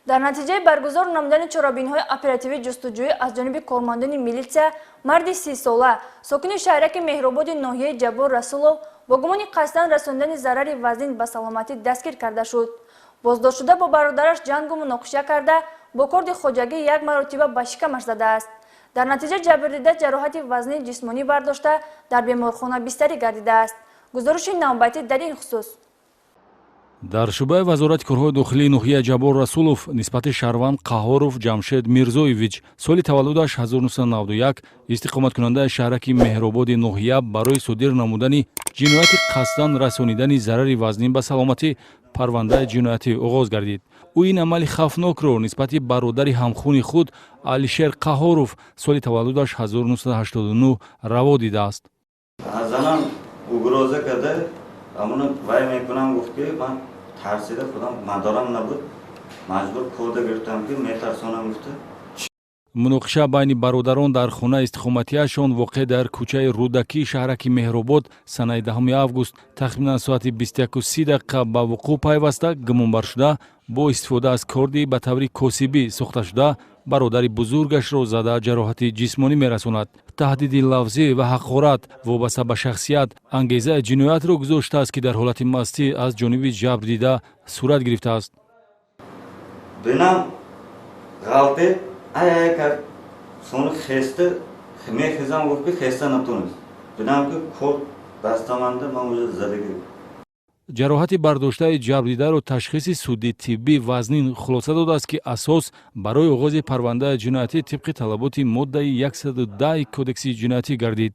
дар натиҷаи баргузор намудани чорабинҳои оперативии ҷустуҷӯӣ аз ҷониби кормандони милитсия марди 30 сола сокини шаҳраки меҳрободи ноҳияи Ҷабор Расулов бо гумони қасдан расондани зарари вазнин ба саломатӣ дастгир карда шуд. Боздоштшуда бо бародараш ҷангу муноқиша карда бо корди хоҷагӣ як маротиба ба шикамаш задааст. дар натиҷа ҷабрдида ҷароҳати вазнии ҷисмонӣ бардошта дар беморхона бистарӣ гардидааст. гузориши навбатӣ дар ин хусус. дар шӯъбаи вазорати корҳои дохилии ноҳияи Ҷабор Расулов нисбати Шаҳрванд Қаҳоров Ҷамшед Мирзоевич соли таваллудаш 1991 истиқоматкунандаи шаҳраки меҳрободи ноҳия барои содир намудани ҷинояти қасдан расонидани зарари вазнин ба саломатӣ парвандаи ҷиноятӣ оғоз гардид. ӯ ин амали хавфнокро нисбати бародари ҳамхуни худ Алишер Қаҳоров соли таваллудаш 1989 раво дидааст. Занам угроза карда, амуна вай мекунам гуфт ки ман тарсида худам мадорам набуд, маҷбур кода гирифтам ки метарсонам гуфта. муноқиша байни бародарон дар хонаи истиқоматиашон воқеъ дар кӯчаи Рӯдакии шаҳраки Меҳробод санаи 10 август тахминан соати 21:30 дақиқа ба вуқӯъ пайваста гумонбаршуда бо истифода аз корди ба таври косибӣ сохта шуда бародари бузургашро зада ҷароҳати ҷисмонӣ мерасонад. таҳдиди лафзӣ ва ҳақорат вобаста ба шахсият ангезаи ҷиноятро гузоштааст ки дар ҳолати мастӣ аз ҷониби ҷабрдида сурат гирифтааст. Бинам ғалти ай кард сони хеста мехезам гуфт ки хеста натонист. Бинам ки кор дастаманда ман уже задагӣ. ҷароҳати бардоштаи ҷабрдидаро ташхиси суди тиббӣ вазнин хулоса додааст ки асос барои оғози парвандаи ҷиноятӣ тибқи талаботи моддаи 110 кодекси ҷиноятӣ гардид.